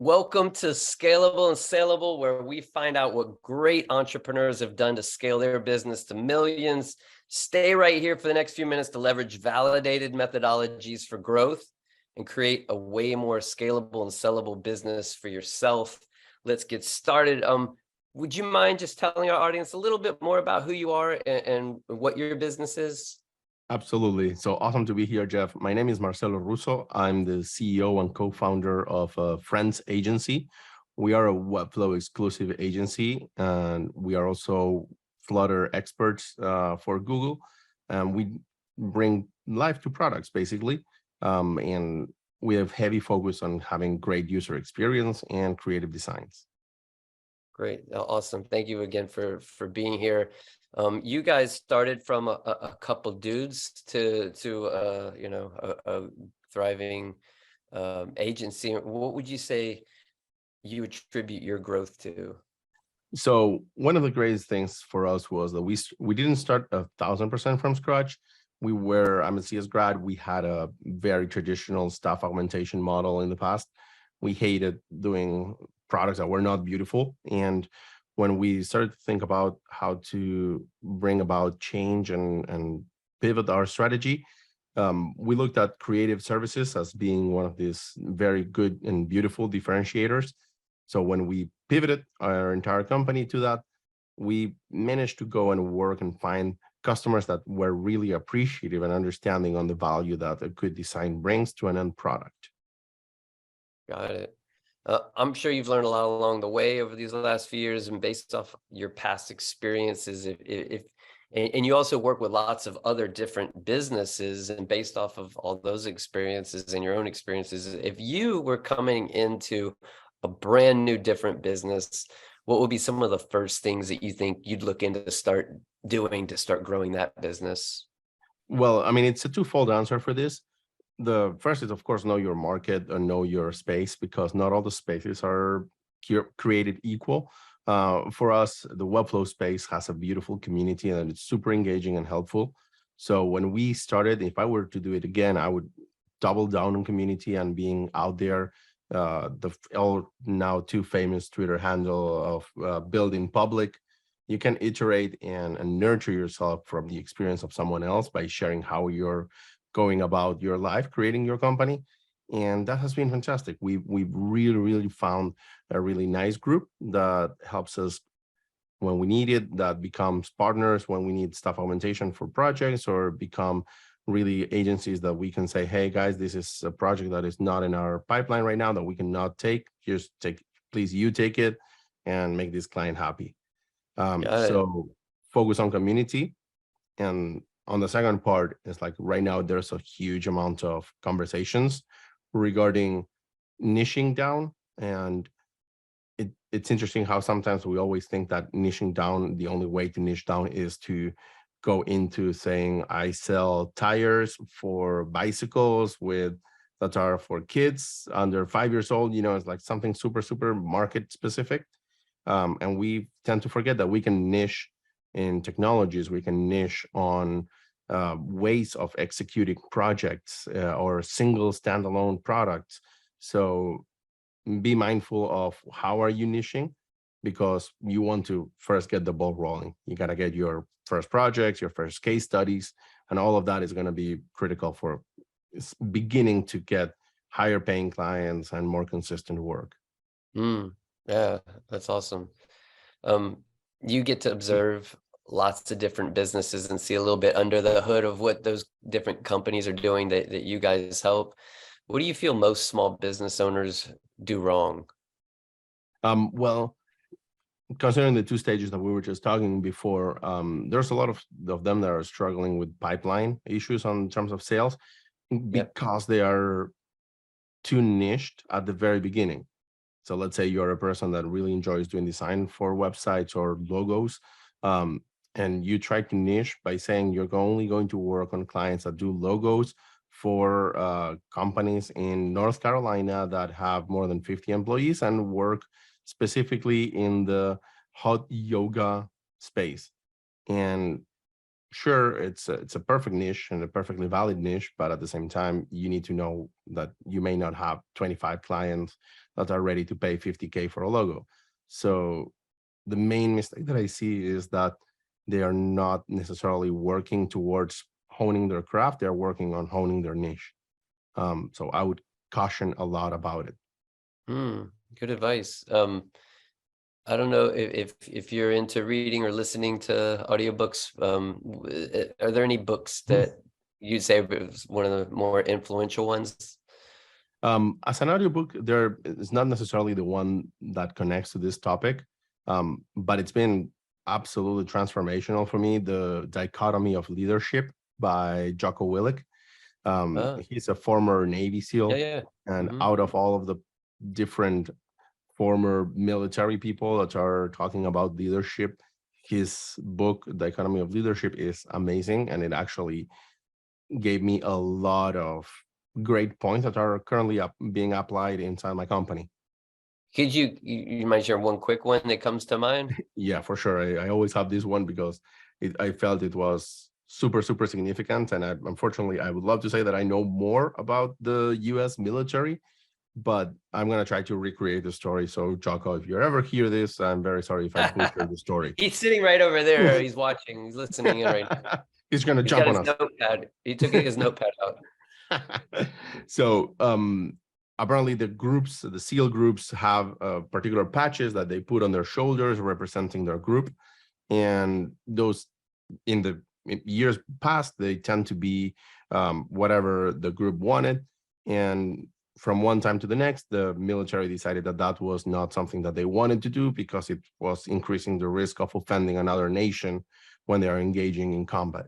Welcome to Scalable and Saleable, where we find out what great entrepreneurs have done to scale their business to millions. Stay right here for the next few minutes to leverage validated methodologies for growth and create a way more scalable and sellable business for yourself. Let's get started. Would you mind just telling our audience a little bit more about who you are and what your business is? Absolutely. So awesome to be here, Jeff. My name is Marcelo Russo. I'm the CEO and co-founder of Fri3nds Agency. We are a Webflow exclusive agency, and we are also Flutter experts for Google. And we bring life to products, basically. And we have heavy focus on having great user experience and creative designs. Great. Awesome. Thank you again for being here. You guys started from a couple dudes to a thriving agency. What would you say you attribute your growth to? So one of the greatest things for us was that we didn't start 1,000% from scratch. I'm a CS grad. We had a very traditional staff augmentation model in the past. We hated doing products that were not beautiful. And when we started to think about how to bring about change and pivot our strategy, we looked at creative services as being one of these very good and beautiful differentiators. So when we pivoted our entire company to that, we managed to go and work and find customers that were really appreciative and understanding on the value that a good design brings to an end product. Got it. I'm sure you've learned a lot along the way over these last few years, and based off your past experiences, and you also work with lots of other different businesses, and based off of all those experiences and your own experiences, if you were coming into a brand new different business, what would be some of the first things that you think you'd look into to start doing to start growing that business? Well, I mean, it's a twofold answer for this. The first is, of course, know your market and know your space, because not all the spaces are created equal. For us, the Webflow space has a beautiful community and it's super engaging and helpful. So when we started, if I were to do it again, I would double down on community and being out there. The all now too famous Twitter handle of build in public. You can iterate and nurture yourself from the experience of someone else by sharing how you're going about your life, creating your company. And that has been fantastic. We've really found a really nice group that helps us when we need it, that becomes partners when we need staff augmentation for projects, or become really agencies that we can say, hey guys, this is a project that is not in our pipeline right now that we cannot take. Just take, please, you take it and make this client happy. Got it. So focus on community. And on the second part, it's like right now there's a huge amount of conversations regarding niching down. And it's interesting how sometimes we always think that niching down, the only way to niche down is to go into saying, I sell tires for bicycles that are for kids under 5 years old. It's like something super market specific. And we tend to forget that we can niche in technologies, we can niche on ways of executing projects or single standalone products. So be mindful of how are you niching, because you want to first get the ball rolling. You got to get your first projects, your first case studies, and all of that is going to be critical for beginning to get higher paying clients and more consistent work. Yeah, that's awesome. You get to observe lots of different businesses and see a little bit under the hood of what those different companies are doing that you guys help. What do you feel most small business owners do wrong? Well, considering the two stages that we were just talking before, there's a lot of them that are struggling with pipeline issues in terms of sales, because they are too niched at the very beginning. So let's say you're a person that really enjoys doing design for websites or logos, and you try to niche by saying you're only going to work on clients that do logos for companies in North Carolina that have more than 50 employees and work specifically in the hot yoga space. And sure, it's a perfect niche and a perfectly valid niche, but at the same time, you need to know that you may not have 25 clients that are ready to pay 50K for a logo. So the main mistake that I see is that they are not necessarily working towards honing their craft, they're working on honing their niche. So I would caution a lot about it. Good advice. I don't know if you're into reading or listening to audiobooks. Are there any books that you'd say was one of the more influential ones? As an audiobook, there is not necessarily the one that connects to this topic, but it's been absolutely transformational for me. The Dichotomy of Leadership by Jocko Willink. Ah, He's a former Navy yeah, SEAL, yeah. and Hmm. out of all of the different former military people that are talking about leadership, his book, The Economy of Leadership, is amazing. And it actually gave me a lot of great points that are currently being applied inside my company. Could you might share one quick one that comes to mind? Yeah, for sure. I always have this one because I felt it was super, super significant. And unfortunately, I would love to say that I know more about the US military, but I'm going to try to recreate the story. So, Jocko, if you ever hear this, I'm very sorry if I butchered the story. He's sitting right over there. He's watching. He's listening in right now. He's going to He's jump got on his us. notepad. He took his notepad out. So, apparently the SEAL groups have particular patches that they put on their shoulders representing their group. And those in the years past, they tend to be whatever the group wanted. And from one time to the next, the military decided that that was not something that they wanted to do because it was increasing the risk of offending another nation when they are engaging in combat.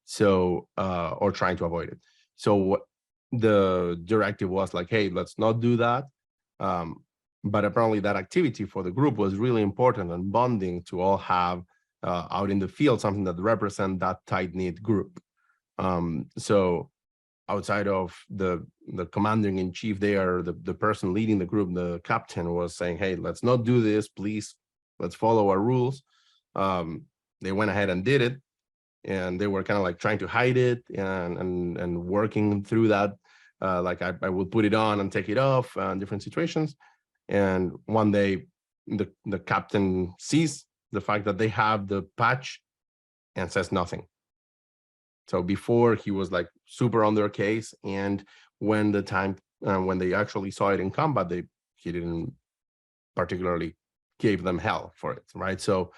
So, or trying to avoid it. So the directive was like, hey, let's not do that. But apparently that activity for the group was really important and bonding to all have out in the field, something that represent that tight-knit group. So outside of the commanding in chief there, the person leading the group, the captain, was saying, hey, let's not do this, please, let's follow our rules. They went ahead and did it, and they were kind of like trying to hide it and working through that. Like I would put it on and take it off in different situations. And one day the captain sees the fact that they have the patch and says nothing. So before, he was like super on their case, and when the time when they actually saw it in combat, he didn't particularly gave them hell for it, right? So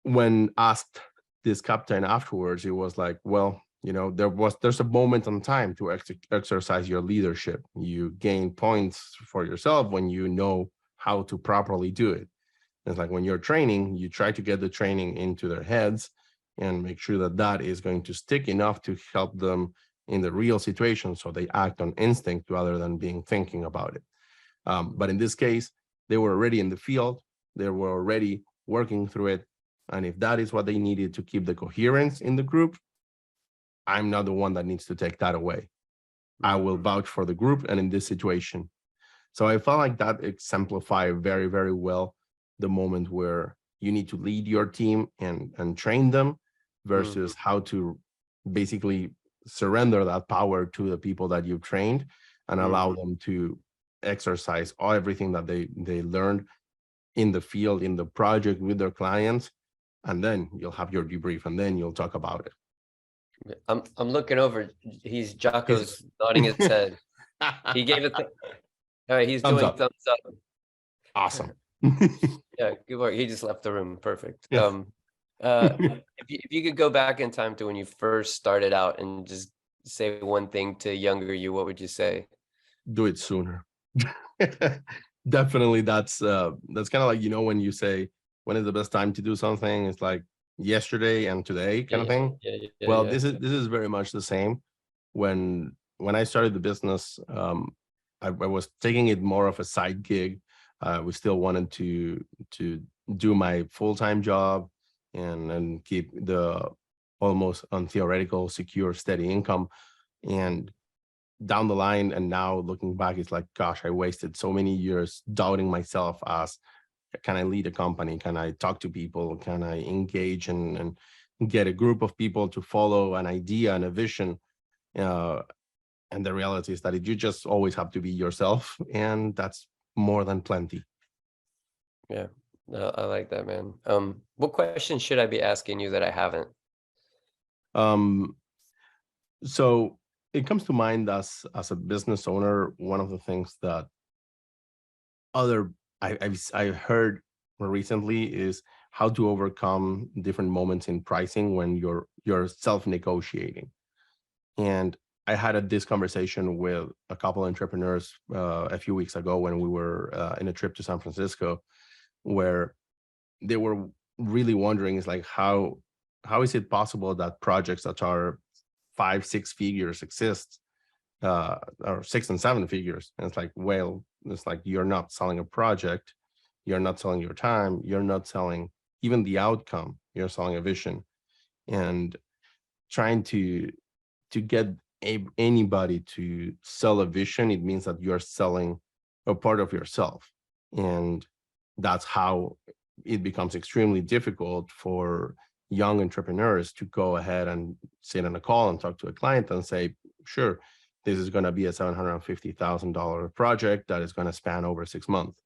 when asked this captain afterwards, it was like, well, there's a moment in time to exercise your leadership. You gain points for yourself when you know how to properly do it. It's like when you're training, you try to get the training into their heads and make sure that that is going to stick enough to help them in the real situation, so they act on instinct rather than being thinking about it. But in this case, they were already in the field, they were already working through it. And if that is what they needed to keep the coherence in the group, I'm not the one that needs to take that away. I will vouch for the group and in this situation. So I felt like that exemplified very, very well the moment where you need to lead your team and train them versus how to basically surrender that power to the people that you've trained and allow them to exercise everything that they learned in the field, in the project with their clients. And then you'll have your debrief and then you'll talk about it. I'm looking over. He's Jocko's nodding his head. He gave it. All right, he's thumbs doing up. thumbs up. Awesome. Yeah, good work. He just left the room. Perfect. Yeah. If you could go back in time to when you first started out and just say one thing to younger you, what would you say? Do it sooner. Definitely, that's kind of like, when you say when is the best time to do something, it's like yesterday and today kind of Yeah, thing. yeah, yeah, Well, yeah. this is very much the same. When I started the business, I was taking it more of a side gig. We still wanted to do my full-time job and keep the almost untheoretical secure steady income. And down the line, and now looking back, it's like, gosh, I wasted so many years doubting myself as, can I lead a company? Can I talk to people? Can I engage and get a group of people to follow an idea and a vision. And the reality is that you just always have to be yourself, and that's more than plenty. Yeah, no, I like that, man. What questions should I be asking you that I haven't? Um, so it comes to mind as a business owner, one of the things that other I've heard more recently is how to overcome different moments in pricing when you're self-negotiating. And I had this conversation with a couple of entrepreneurs a few weeks ago when we were in a trip to San Francisco, where they were really wondering is like how is it possible that projects that are 5-6 figures exist, or 6 and 7 figures? And it's like, well, it's like you're not selling a project, you're not selling your time, you're not selling even the outcome, you're selling a vision. And trying to get anybody to sell a vision, it means that you're selling a part of yourself. And that's how it becomes extremely difficult for young entrepreneurs to go ahead and sit on a call and talk to a client and say, sure, this is going to be a $750,000 project that is going to span over 6 months.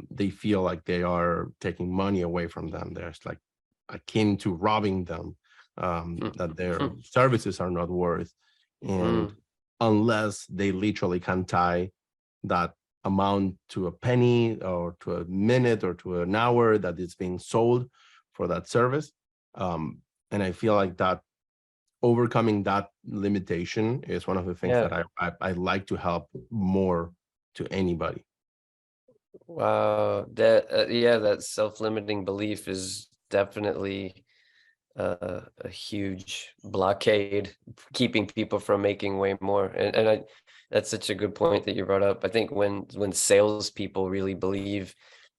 They feel like they are taking money away from them. There's like akin to robbing them, that their services are not worth. And unless they literally can tie that amount to a penny or to a minute or to an hour that it's being sold for that service. And I feel like that overcoming that limitation is one of the things Yeah. that I like to help more to anybody. Wow. That yeah, that self-limiting belief is definitely a huge blockade keeping people from making way more. And that's such a good point that you brought up. I think when salespeople really believe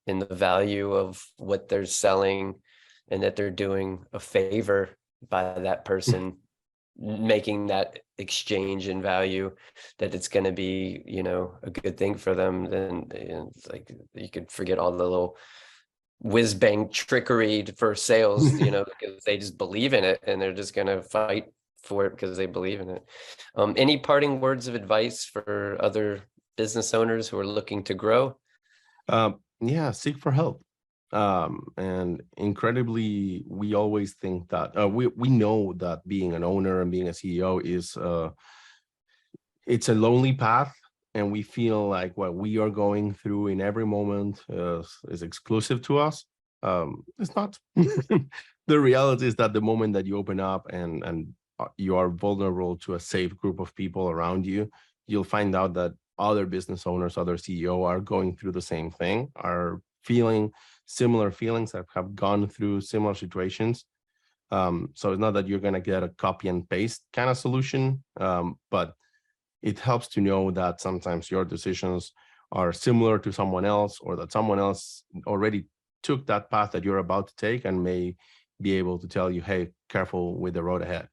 in the value of what they're selling and that they're doing a favor by that person making that exchange in value, that it's going to be, a good thing for them, then it's like you could forget all the little whiz bang trickery for sales, because they just believe in it and they're just going to fight for it because they believe in it. Any parting words of advice for other business owners who are looking to grow? Yeah, seek for help. And incredibly, we always think that we know that being an owner and being a CEO is it's a lonely path, and we feel like what we are going through in every moment is exclusive to us. It's not. The reality is that the moment that you open up and you are vulnerable to a safe group of people around you, you'll find out that other business owners, other CEO are going through the same thing, are feeling similar feelings, have gone through similar situations. So it's not that you're going to get a copy and paste kind of solution, but it helps to know that sometimes your decisions are similar to someone else, or that someone else already took that path that you're about to take and may be able to tell you, hey, careful with the road ahead.